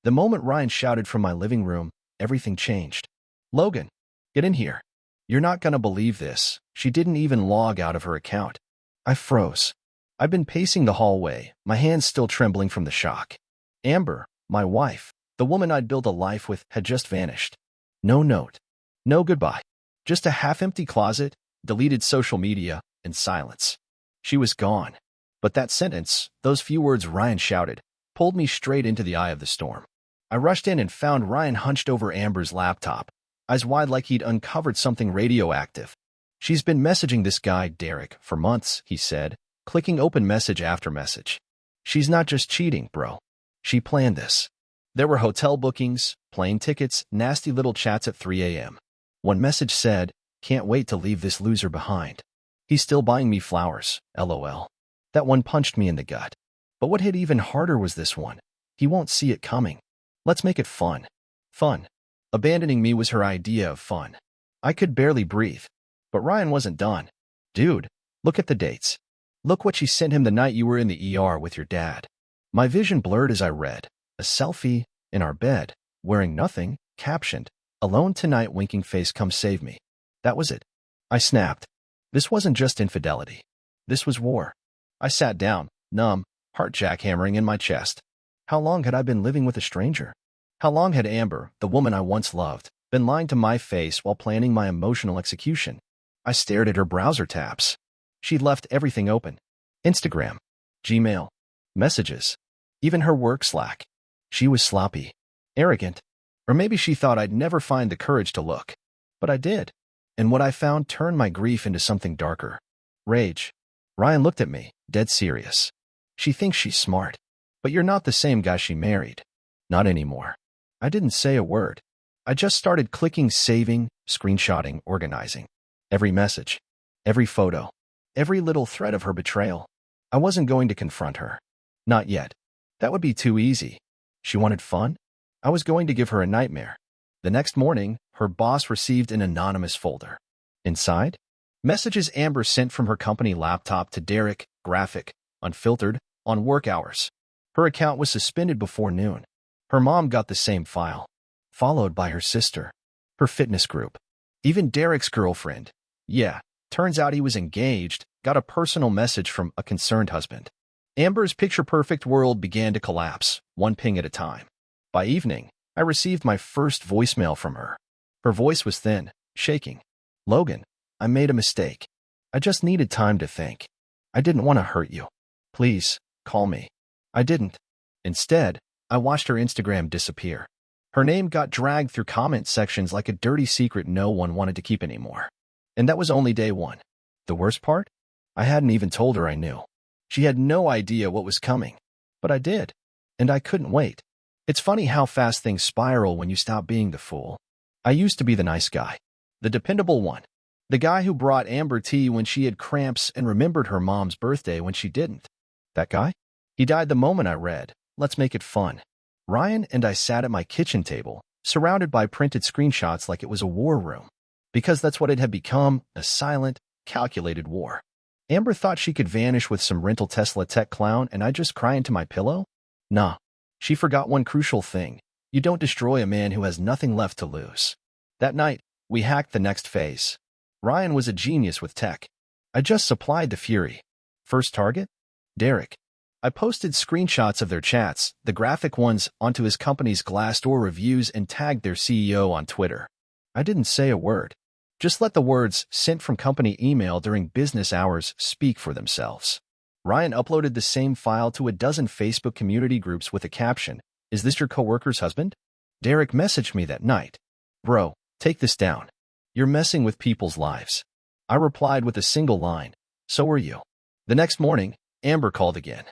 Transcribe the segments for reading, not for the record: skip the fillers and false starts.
The moment Ryan shouted from my living room, everything changed. "Logan, get in here. You're not gonna believe this. She didn't even log out of her account." I froze. I'd been pacing the hallway, my hands still trembling from the shock. Amber, my wife, the woman I'd built a life with, had just vanished. No note. No goodbye. Just a half-empty closet, deleted social media, and silence. She was gone. But that sentence, those few words Ryan shouted, pulled me straight into the eye of the storm. I rushed in and found Ryan hunched over Amber's laptop, eyes wide like he'd uncovered something radioactive. "She's been messaging this guy, Derek, for months," he said, clicking open message after message. "She's not just cheating, bro. She planned this." There were hotel bookings, plane tickets, nasty little chats at 3 a.m. One message said, "Can't wait to leave this loser behind. He's still buying me flowers, LOL. That one punched me in the gut. But what hit even harder was this one. "He won't see it coming. Let's make it fun." Fun. Abandoning me was her idea of fun. I could barely breathe. But Ryan wasn't done. "Dude, look at the dates. Look what she sent him the night you were in the ER with your dad." My vision blurred as I read. A selfie, in our bed, wearing nothing, captioned, "Alone tonight, winking face, come save me." That was it. I snapped. This wasn't just infidelity. This was war. I sat down, numb, heart jackhammering in my chest. How long had I been living with a stranger? How long had Amber, the woman I once loved, been lying to my face while planning my emotional execution? I stared at her browser tabs. She'd left everything open. Instagram, Gmail, messages, even her work Slack. She was sloppy, arrogant, or maybe she thought I'd never find the courage to look. But I did. And what I found turned my grief into something darker. Rage. Ryan looked at me, dead serious. "She thinks she's smart. But you're not the same guy she married. Not anymore." I didn't say a word. I just started clicking, saving, screenshotting, organizing. Every message, every photo, every little thread of her betrayal. I wasn't going to confront her. Not yet. That would be too easy. She wanted fun? I was going to give her a nightmare. The next morning, her boss received an anonymous folder. Inside, messages Amber sent from her company laptop to Derek, graphic, unfiltered, on work hours. Her account was suspended before noon. Her mom got the same file, followed by her sister, her fitness group, even Derek's girlfriend. Yeah, turns out he was engaged, got a personal message from a concerned husband. Amber's picture-perfect world began to collapse, one ping at a time. By evening, I received my first voicemail from her. Her voice was thin, shaking. "Logan, I made a mistake. I just needed time to think. I didn't want to hurt you. Please, call me." I didn't. Instead, I watched her Instagram disappear. Her name got dragged through comment sections like a dirty secret no one wanted to keep anymore. And that was only day one. The worst part? I hadn't even told her I knew. She had no idea what was coming. But I did. And I couldn't wait. It's funny how fast things spiral when you stop being the fool. I used to be the nice guy. The dependable one. The guy who brought Amber tea when she had cramps and remembered her mom's birthday when she didn't. That guy? He died the moment I read, "Let's make it fun." Ryan and I sat at my kitchen table, surrounded by printed screenshots like it was a war room. Because that's what it had become, a silent, calculated war. Amber thought she could vanish with some rental Tesla tech clown and I'd just cry into my pillow? Nah. She forgot one crucial thing. You don't destroy a man who has nothing left to lose. That night, we hacked the next phase. Ryan was a genius with tech. I just supplied the fury. First target? Derek. I posted screenshots of their chats, the graphic ones, onto his company's Glassdoor reviews and tagged their CEO on Twitter. I didn't say a word. Just let the words "sent from company email during business hours" speak for themselves. Ryan uploaded the same file to a dozen Facebook community groups with a caption, "Is this your coworker's husband?" Derek messaged me that night. "Bro, take this down. You're messing with people's lives." I replied with a single line, "So are you." The next morning, Amber called again.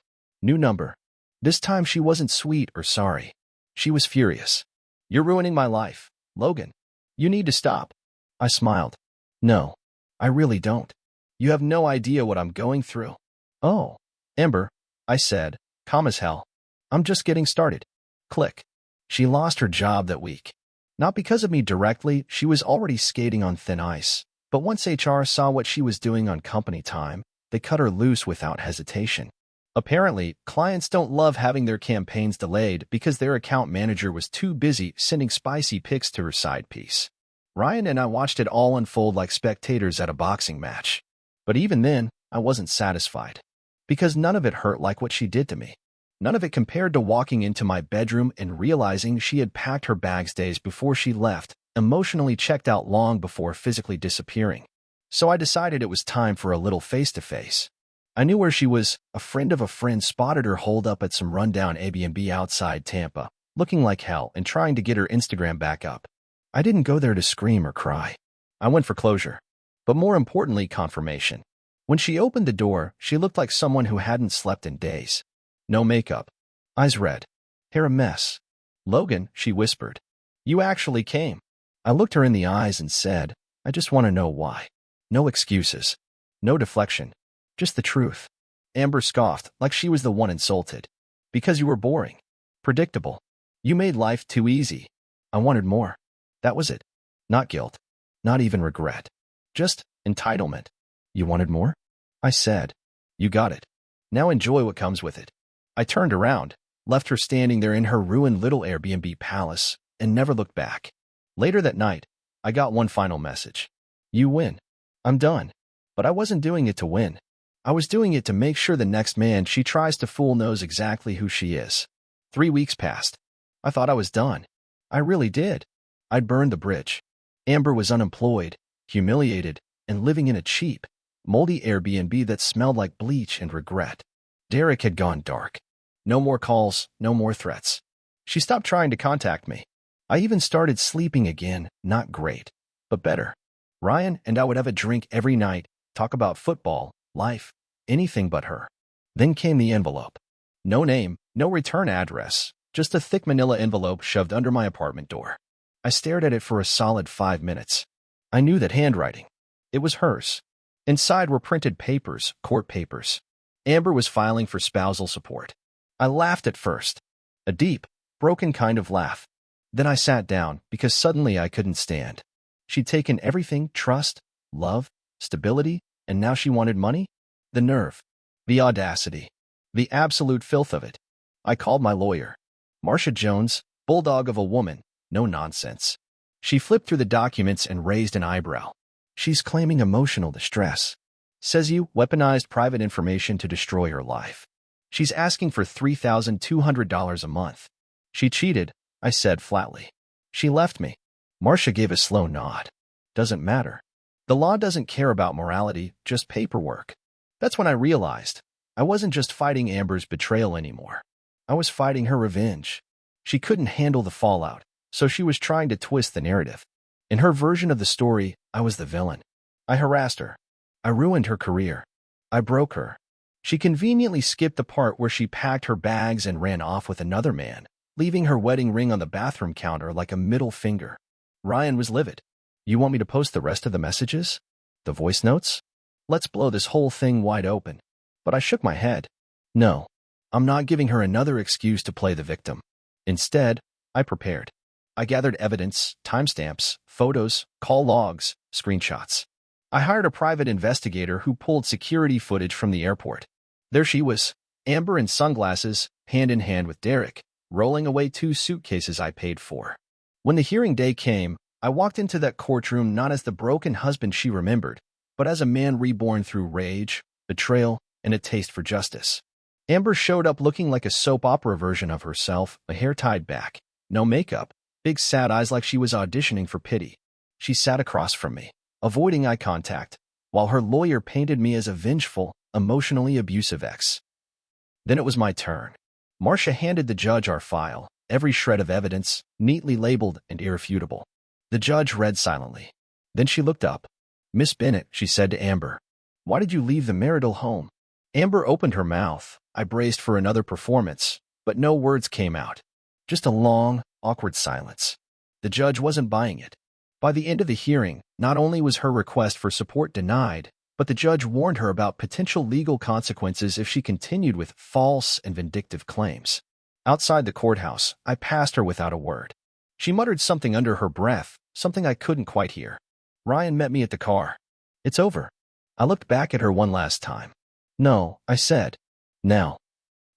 New number. This time she wasn't sweet or sorry. She was furious. "You're ruining my life, Logan. You need to stop." I smiled. "No, I really don't. You have no idea what I'm going through." "Oh, Amber," I said, calm as hell. "I'm just getting started." Click. She lost her job that week. Not because of me directly, she was already skating on thin ice. But once HR saw what she was doing on company time, they cut her loose without hesitation. Apparently, clients don't love having their campaigns delayed because their account manager was too busy sending spicy pics to her side piece. Ryan and I watched it all unfold like spectators at a boxing match. But even then, I wasn't satisfied. Because none of it hurt like what she did to me. None of it compared to walking into my bedroom and realizing she had packed her bags days before she left, emotionally checked out long before physically disappearing. So I decided it was time for a little face-to-face. I knew where she was. A friend of a friend spotted her holed up at some rundown Airbnb outside Tampa, looking like hell and trying to get her Instagram back up. I didn't go there to scream or cry. I went for closure. But more importantly, confirmation. When she opened the door, she looked like someone who hadn't slept in days. No makeup. Eyes red. Hair a mess. "Logan," she whispered. "You actually came." I looked her in the eyes and said, "I just want to know why." No excuses. No deflection. Just the truth. Amber scoffed, like she was the one insulted. "Because you were boring. Predictable. You made life too easy." I wanted more. That was it. Not guilt. Not even regret. Just entitlement. "You wanted more?" I said. "You got it. Now enjoy what comes with it." I turned around, left her standing there in her ruined little Airbnb palace, and never looked back. Later that night, I got one final message. "You win. I'm done." But I wasn't doing it to win. I was doing it to make sure the next man she tries to fool knows exactly who she is. 3 weeks passed. I thought I was done. I really did. I'd burned the bridge. Amber was unemployed, humiliated, and living in a cheap, moldy Airbnb that smelled like bleach and regret. Derek had gone dark. No more calls, no more threats. She stopped trying to contact me. I even started sleeping again, not great, but better. Ryan and I would have a drink every night, talk about football, life, anything but her. Then came the envelope. No name, no return address, just a thick manila envelope shoved under my apartment door. I stared at it for a solid 5 minutes. I knew that handwriting. It was hers. Inside were printed papers, court papers. Amber was filing for spousal support. I laughed at first. A deep, broken kind of laugh. Then I sat down because suddenly I couldn't stand. She'd taken everything: trust, love, stability, and now she wanted money? The nerve. The audacity. The absolute filth of it. I called my lawyer. Marcia Jones, bulldog of a woman, no nonsense. She flipped through the documents and raised an eyebrow. "She's claiming emotional distress. Says you weaponized private information to destroy her life. She's asking for $3,200 a month. She cheated," I said flatly. "She left me." Marcia gave a slow nod. "Doesn't matter. The law doesn't care about morality, just paperwork." That's when I realized I wasn't just fighting Amber's betrayal anymore. I was fighting her revenge. She couldn't handle the fallout, so she was trying to twist the narrative. In her version of the story, I was the villain. I harassed her. I ruined her career. I broke her. She conveniently skipped the part where she packed her bags and ran off with another man, leaving her wedding ring on the bathroom counter like a middle finger. Ryan was livid. "You want me to post the rest of the messages? The voice notes? Let's blow this whole thing wide open." But I shook my head. No, I'm not giving her another excuse to play the victim. Instead, I prepared. I gathered evidence, timestamps, photos, call logs, screenshots. I hired a private investigator who pulled security footage from the airport. There she was, Amber in sunglasses, hand in hand with Derek, rolling away 2 suitcases I paid for. When the hearing day came, I walked into that courtroom not as the broken husband she remembered, but as a man reborn through rage, betrayal, and a taste for justice. Amber showed up looking like a soap opera version of herself, a hair tied back, no makeup, big sad eyes like she was auditioning for pity. She sat across from me, avoiding eye contact, while her lawyer painted me as a vengeful, emotionally abusive ex. Then it was my turn. Marcia handed the judge our file, every shred of evidence, neatly labeled and irrefutable. The judge read silently. Then she looked up. "Miss Bennett," she said to Amber, "why did you leave the marital home?" Amber opened her mouth. I braced for another performance, but no words came out. Just a long, awkward silence. The judge wasn't buying it. By the end of the hearing, not only was her request for support denied, but the judge warned her about potential legal consequences if she continued with false and vindictive claims. Outside the courthouse, I passed her without a word. She muttered something under her breath, something I couldn't quite hear. Ryan met me at the car. "It's over." I looked back at her one last time. "No," I said. "Now."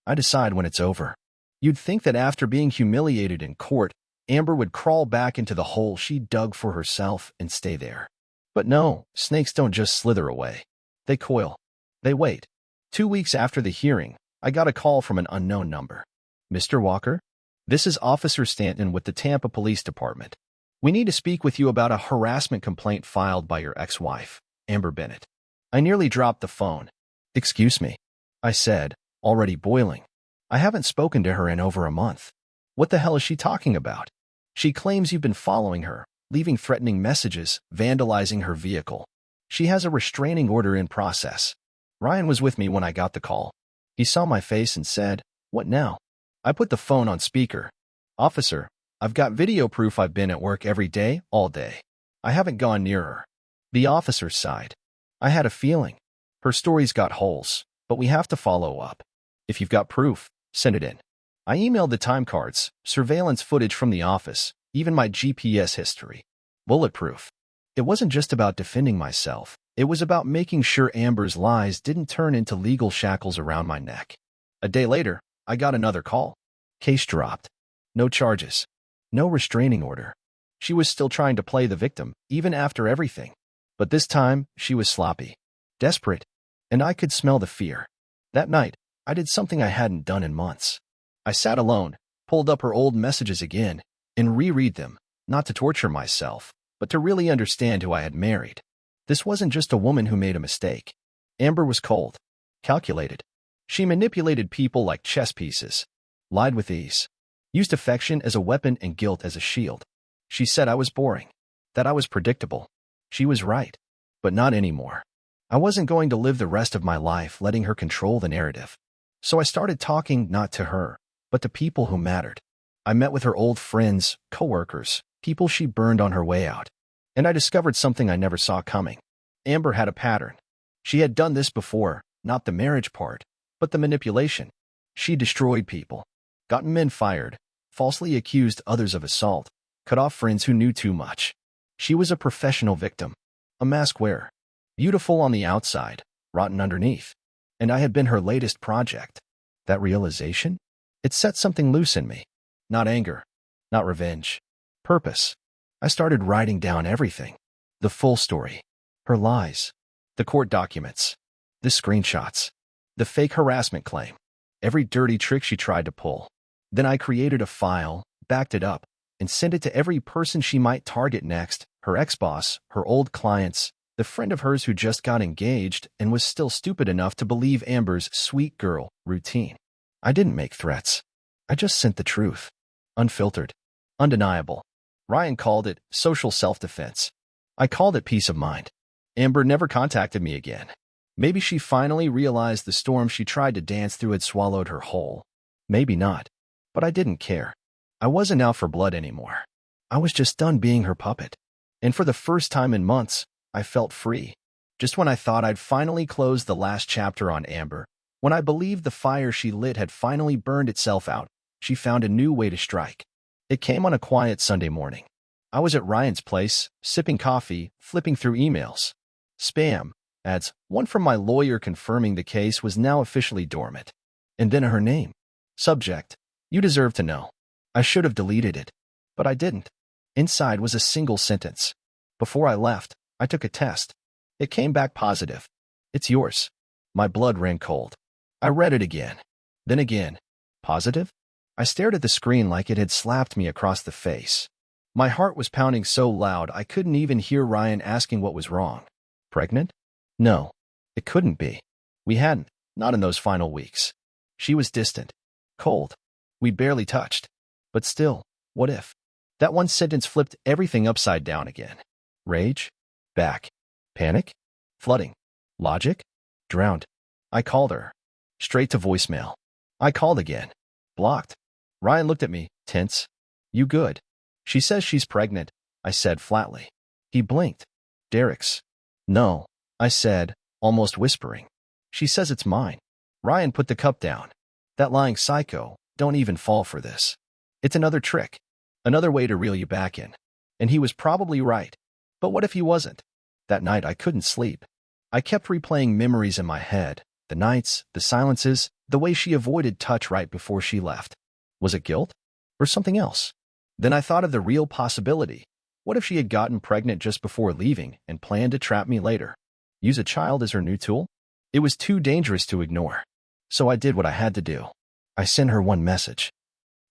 I decide when it's over. You'd think that after being humiliated in court, Amber would crawl back into the hole she dug for herself and stay there. But no, snakes don't just slither away. They coil. They wait. 2 weeks after the hearing, I got a call from an unknown number. Mr. Walker? This is Officer Stanton with the Tampa Police Department. We need to speak with you about a harassment complaint filed by your ex-wife, Amber Bennett. I nearly dropped the phone. Excuse me, I said, already boiling. I haven't spoken to her in over a month. What the hell is she talking about? She claims you've been following her, leaving threatening messages, vandalizing her vehicle. She has a restraining order in process. Ryan was with me when I got the call. He saw my face and said, "What now?" I put the phone on speaker. Officer, I've got video proof I've been at work every day, all day. I haven't gone near her. The officer sighed. I had a feeling. Her story's got holes, but we have to follow up. If you've got proof, send it in. I emailed the time cards, surveillance footage from the office, even my GPS history. Bulletproof. It wasn't just about defending myself. It was about making sure Amber's lies didn't turn into legal shackles around my neck. A day later, I got another call. Case dropped. No charges. No restraining order. She was still trying to play the victim, even after everything. But this time, she was sloppy. Desperate. And I could smell the fear. That night, I did something I hadn't done in months. I sat alone, pulled up her old messages again, and reread them, not to torture myself, but to really understand who I had married. This wasn't just a woman who made a mistake. Amber was cold, calculated. She manipulated people like chess pieces, lied with ease, used affection as a weapon and guilt as a shield. She said I was boring, that I was predictable. She was right, but not anymore. I wasn't going to live the rest of my life letting her control the narrative. So I started talking not to her, but to people who mattered. I met with her old friends, coworkers, people she burned on her way out. And I discovered something I never saw coming. Amber had a pattern. She had done this before, not the marriage part, but the manipulation. She destroyed people, gotten men fired, falsely accused others of assault, cut off friends who knew too much. She was a professional victim, a mask wearer, beautiful on the outside, rotten underneath. And I had been her latest project. That realization? It set something loose in me. Not anger, not revenge. Purpose. I started writing down everything. The full story. Her lies. The court documents. The screenshots. The fake harassment claim. Every dirty trick she tried to pull. Then I created a file, backed it up, and sent it to every person she might target next, her ex-boss, her old clients, the friend of hers who just got engaged and was still stupid enough to believe Amber's sweet girl routine. I didn't make threats. I just sent the truth. Unfiltered. Undeniable. Ryan called it social self-defense. I called it peace of mind. Amber never contacted me again. Maybe she finally realized the storm she tried to dance through had swallowed her whole. Maybe not. But I didn't care. I wasn't out for blood anymore. I was just done being her puppet. And for the first time in months, I felt free. Just when I thought I'd finally closed the last chapter on Amber, when I believed the fire she lit had finally burned itself out, she found a new way to strike. It came on a quiet Sunday morning. I was at Ryan's place, sipping coffee, flipping through emails. Spam ads, one from my lawyer confirming the case was now officially dormant. And then her name. Subject, you deserve to know. I should have deleted it, but I didn't. Inside was a single sentence. Before I left, I took a test. It came back positive. It's yours. My blood ran cold. I read it again. Then again. Positive? I stared at the screen like it had slapped me across the face. My heart was pounding so loud I couldn't even hear Ryan asking what was wrong. Pregnant? No, it couldn't be. We hadn't, not in those final weeks. She was distant, cold. We barely touched. But still, what if? That one sentence flipped everything upside down again. Rage? Back. Panic? Flooding. Logic? Drowned. I called her. Straight to voicemail. I called again. Blocked. Ryan looked at me, tense. You good? She says she's pregnant, I said flatly. He blinked. Derek's. No, I said, almost whispering. She says it's mine. Ryan put the cup down. That lying psycho, don't even fall for this. It's another trick. Another way to reel you back in. And he was probably right. But what if he wasn't? That night I couldn't sleep. I kept replaying memories in my head. The nights, the silences, the way she avoided touch right before she left. Was it guilt? Or something else? Then I thought of the real possibility. What if she had gotten pregnant just before leaving and planned to trap me later? Use a child as her new tool? It was too dangerous to ignore. So I did what I had to do. I sent her one message.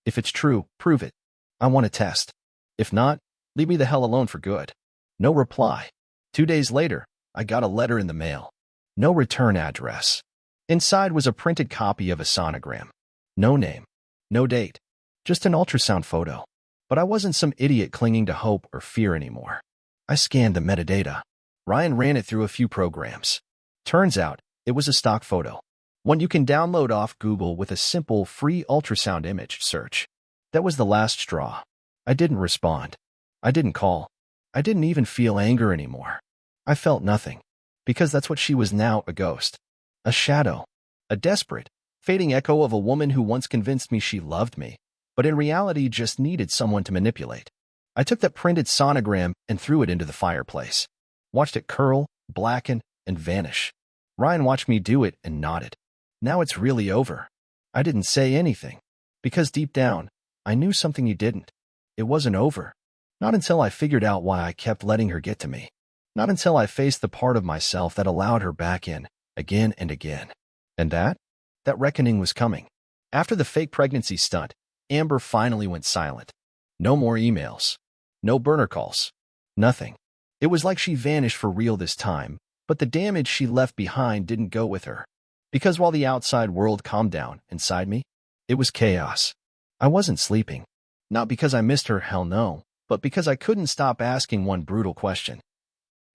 If it's true, prove it. I want a test. If not, leave me the hell alone for good. No reply. 2 days later, I got a letter in the mail. No return address. Inside was a printed copy of a sonogram. No name. No date. Just an ultrasound photo. But I wasn't some idiot clinging to hope or fear anymore. I scanned the metadata. Ryan ran it through a few programs. Turns out, it was a stock photo. One you can download off Google with a simple free ultrasound image search. That was the last straw. I didn't respond. I didn't call. I didn't even feel anger anymore. I felt nothing. Because that's what she was now, a ghost. A shadow. A desperate, fading echo of a woman who once convinced me she loved me, but in reality just needed someone to manipulate. I took that printed sonogram and threw it into the fireplace. Watched it curl, blacken, and vanish. Ryan watched me do it and nodded. Now it's really over. I didn't say anything. Because deep down, I knew something he didn't. It wasn't over. Not until I figured out why I kept letting her get to me. Not until I faced the part of myself that allowed her back in, again and again. And that reckoning was coming. After the fake pregnancy stunt, Amber finally went silent. No more emails. No burner calls. Nothing. It was like she vanished for real this time, but the damage she left behind didn't go with her. Because while the outside world calmed down inside me, it was chaos. I wasn't sleeping. Not because I missed her, hell no, but because I couldn't stop asking one brutal question.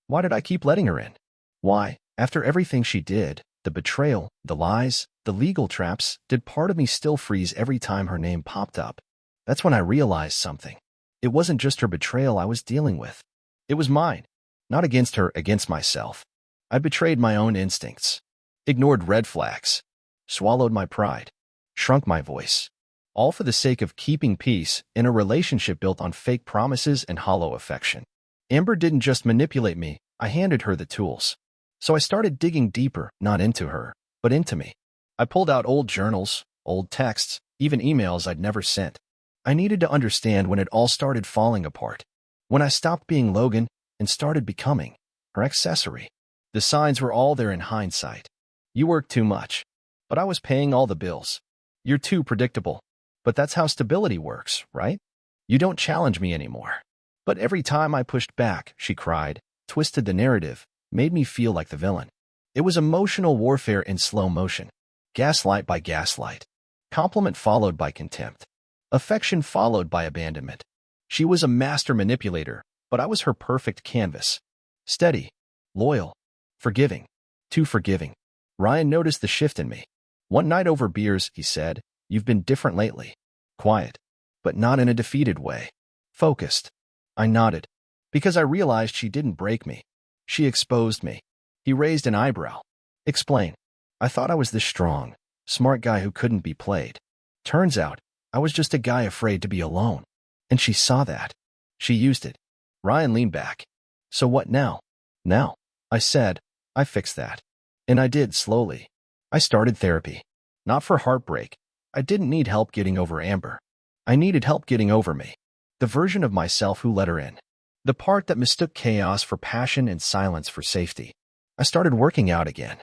Why did I keep letting her in? Why, after everything she did, the betrayal, the lies, the legal traps, did part of me still freeze every time her name popped up? That's when I realized something. It wasn't just her betrayal I was dealing with. It was mine. Not against her, against myself. I betrayed my own instincts. Ignored red flags. Swallowed my pride. Shrunk my voice. All for the sake of keeping peace in a relationship built on fake promises and hollow affection. Amber didn't just manipulate me, I handed her the tools. So I started digging deeper, not into her, but into me. I pulled out old journals, old texts, even emails I'd never sent. I needed to understand when it all started falling apart. When I stopped being Logan and started becoming her accessory. The signs were all there in hindsight. You work too much. But I was paying all the bills. You're too predictable. But that's how stability works, right? You don't challenge me anymore. But every time I pushed back, she cried, twisted the narrative, made me feel like the villain. It was emotional warfare in slow motion. Gaslight by gaslight. Compliment followed by contempt. Affection followed by abandonment. She was a master manipulator, but I was her perfect canvas. Steady. Loyal. Forgiving. Too forgiving. Ryan noticed the shift in me. One night over beers, he said, "You've been different lately. Quiet. But not in a defeated way. Focused." I nodded. Because I realized she didn't break me. She exposed me. He raised an eyebrow. Explain. I thought I was this strong, smart guy who couldn't be played. Turns out, I was just a guy afraid to be alone. And she saw that. She used it. Ryan leaned back. So what now? Now, I said, I fixed that. And I did slowly. I started therapy. Not for heartbreak. I didn't need help getting over Amber. I needed help getting over me. The version of myself who let her in. The part that mistook chaos for passion and silence for safety. I started working out again.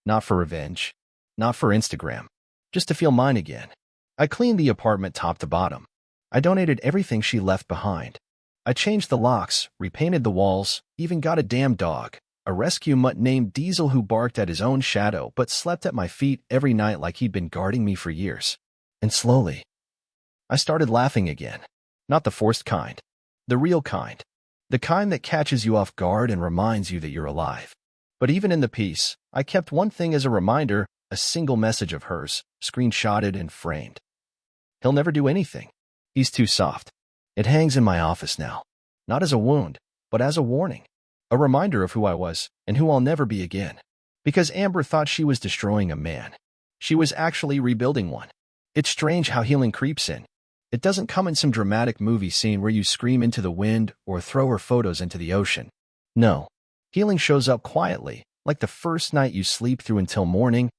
Not for revenge. Not for Instagram. Just to feel mine again. I cleaned the apartment top to bottom. I donated everything she left behind. I changed the locks, repainted the walls, even got a damn dog. A rescue mutt named Diesel who barked at his own shadow but slept at my feet every night like he'd been guarding me for years. And slowly, I started laughing again. Not the forced kind. The real kind. The kind that catches you off guard and reminds you that you're alive. But even in the piece, I kept one thing as a reminder, a single message of hers, screenshotted and framed. He'll never do anything. He's too soft. It hangs in my office now. Not as a wound, but as a warning. A reminder of who I was and who I'll never be again. Because Amber thought she was destroying a man. She was actually rebuilding one. It's strange how healing creeps in. It doesn't come in some dramatic movie scene where you scream into the wind or throw her photos into the ocean. No. Healing shows up quietly, like the first night you sleep through until morning,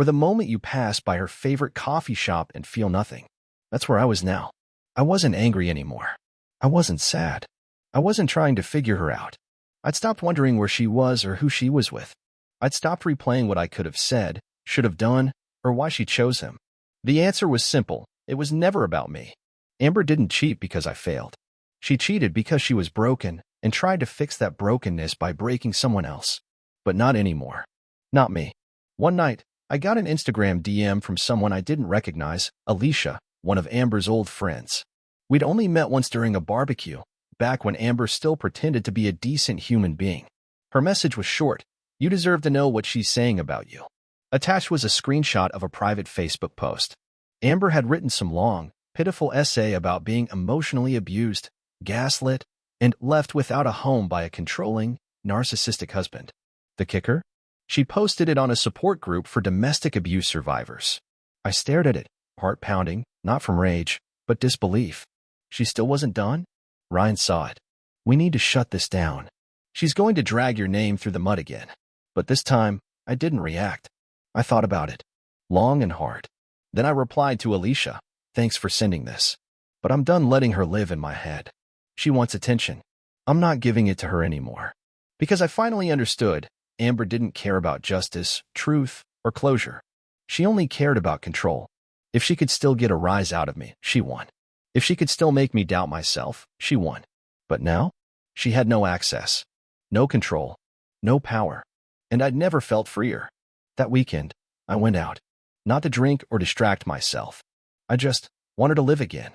Or the moment you pass by her favorite coffee shop and feel nothing. That's where I was now. I wasn't angry anymore. I wasn't sad. I wasn't trying to figure her out. I'd stopped wondering where she was or who she was with. I'd stopped replaying what I could have said, should have done, or why she chose him. The answer was simple. It was never about me. Amber didn't cheat because I failed. She cheated because she was broken and tried to fix that brokenness by breaking someone else. But not anymore. Not me. One night, I got an Instagram DM from someone I didn't recognize, Alicia, one of Amber's old friends. We'd only met once during a barbecue, back when Amber still pretended to be a decent human being. Her message was short. You deserve to know what she's saying about you. Attached was a screenshot of a private Facebook post. Amber had written some long, pitiful essay about being emotionally abused, gaslit, and left without a home by a controlling, narcissistic husband. The kicker? She posted it on a support group for domestic abuse survivors. I stared at it, heart pounding, not from rage, but disbelief. She still wasn't done? Ryan saw it. We need to shut this down. She's going to drag your name through the mud again. But this time, I didn't react. I thought about it. Long and hard. Then I replied to Alicia, thanks for sending this. But I'm done letting her live in my head. She wants attention. I'm not giving it to her anymore. Because I finally understood, Amber didn't care about justice, truth, or closure. She only cared about control. If she could still get a rise out of me, she won. If she could still make me doubt myself, she won. But now, she had no access, no control, no power, and I'd never felt freer. That weekend, I went out, not to drink or distract myself. I just wanted to live again.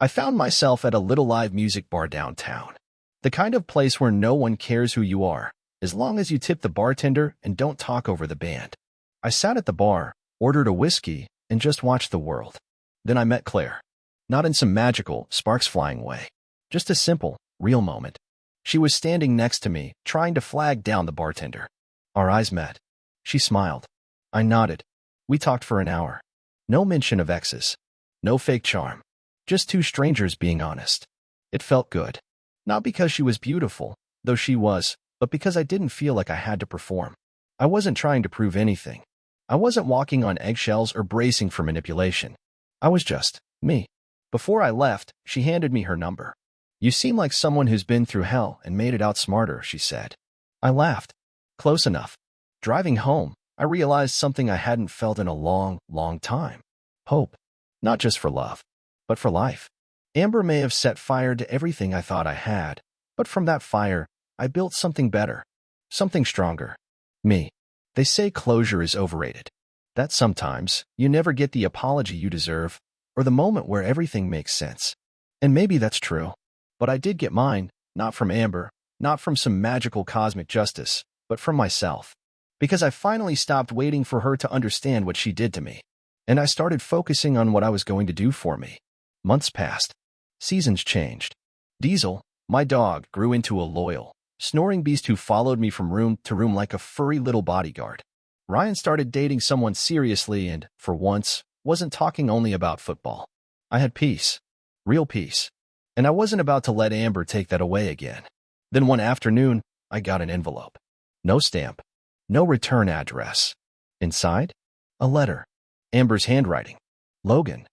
I found myself at a little live music bar downtown. The kind of place where no one cares who you are, as long as you tip the bartender and don't talk over the band. I sat at the bar, ordered a whiskey, and just watched the world. Then I met Claire. Not in some magical, sparks-flying way. Just a simple, real moment. She was standing next to me, trying to flag down the bartender. Our eyes met. She smiled. I nodded. We talked for an hour. No mention of exes. No fake charm. Just two strangers being honest. It felt good. Not because she was beautiful, though she was, but because I didn't feel like I had to perform. I wasn't trying to prove anything. I wasn't walking on eggshells or bracing for manipulation. I was just me. Before I left, she handed me her number. You seem like someone who's been through hell and made it out smarter, she said. I laughed. Close enough. Driving home, I realized something I hadn't felt in a long, long time. Hope. Not just for love, but for life. Amber may have set fire to everything I thought I had, but from that fire, I built something better. Something stronger. Me. They say closure is overrated. That sometimes, you never get the apology you deserve, or the moment where everything makes sense. And maybe that's true. But I did get mine, not from Amber, not from some magical cosmic justice, but from myself. Because I finally stopped waiting for her to understand what she did to me. And I started focusing on what I was going to do for me. Months passed. Seasons changed. Diesel, my dog, grew into a loyal, snoring beast who followed me from room to room like a furry little bodyguard. Ryan started dating someone seriously and, for once, wasn't talking only about football. I had peace. Real peace. And I wasn't about to let Amber take that away again. Then one afternoon, I got an envelope. No stamp. No return address. Inside? A letter. Amber's handwriting. Logan.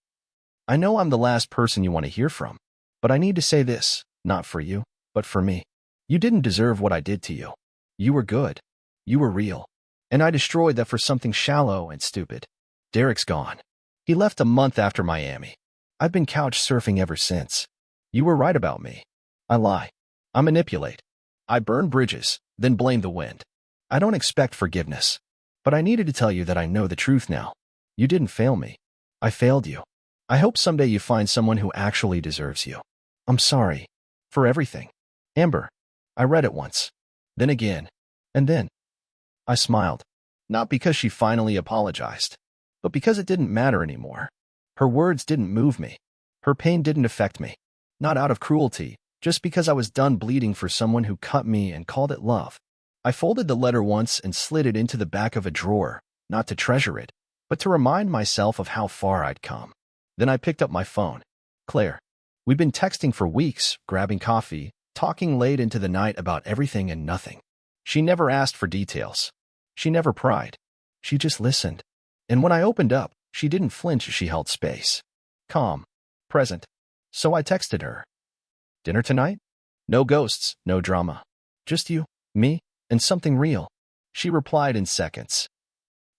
I know I'm the last person you want to hear from, but I need to say this, not for you, but for me. You didn't deserve what I did to you. You were good. You were real. And I destroyed that for something shallow and stupid. Derek's gone. He left a month after Miami. I've been couch surfing ever since. You were right about me. I lie. I manipulate. I burn bridges, then blame the wind. I don't expect forgiveness. But I needed to tell you that I know the truth now. You didn't fail me. I failed you. I hope someday you find someone who actually deserves you. I'm sorry. For everything. Amber. I read it once. Then again. And then. I smiled. Not because she finally apologized, but because it didn't matter anymore. Her words didn't move me. Her pain didn't affect me. Not out of cruelty, just because I was done bleeding for someone who cut me and called it love. I folded the letter once and slid it into the back of a drawer, not to treasure it, but to remind myself of how far I'd come. Then I picked up my phone. Claire. We'd been texting for weeks, grabbing coffee, talking late into the night about everything and nothing. She never asked for details. She never pried. She just listened. And when I opened up, she didn't flinch as she held space. Calm. Present. So I texted her. Dinner tonight? No ghosts, no drama. Just you, me, and something real. She replied in seconds.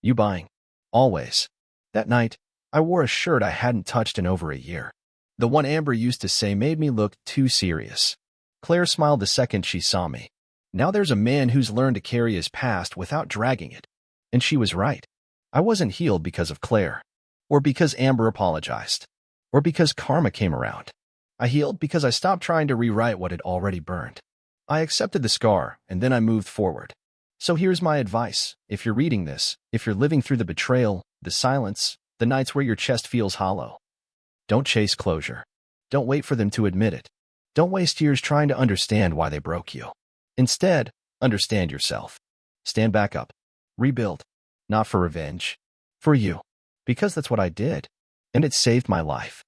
You buying? Always. That night, I wore a shirt I hadn't touched in over a year. The one Amber used to say made me look too serious. Claire smiled the second she saw me. Now there's a man who's learned to carry his past without dragging it. And she was right. I wasn't healed because of Claire. Or because Amber apologized. Or because karma came around. I healed because I stopped trying to rewrite what had already burned. I accepted the scar, and then I moved forward. So here's my advice. If you're reading this, if you're living through the betrayal, the silence, the nights where your chest feels hollow, don't chase closure. Don't wait for them to admit it. Don't waste years trying to understand why they broke you. Instead, understand yourself. Stand back up. Rebuild. Not for revenge. For you. Because that's what I did. And it saved my life.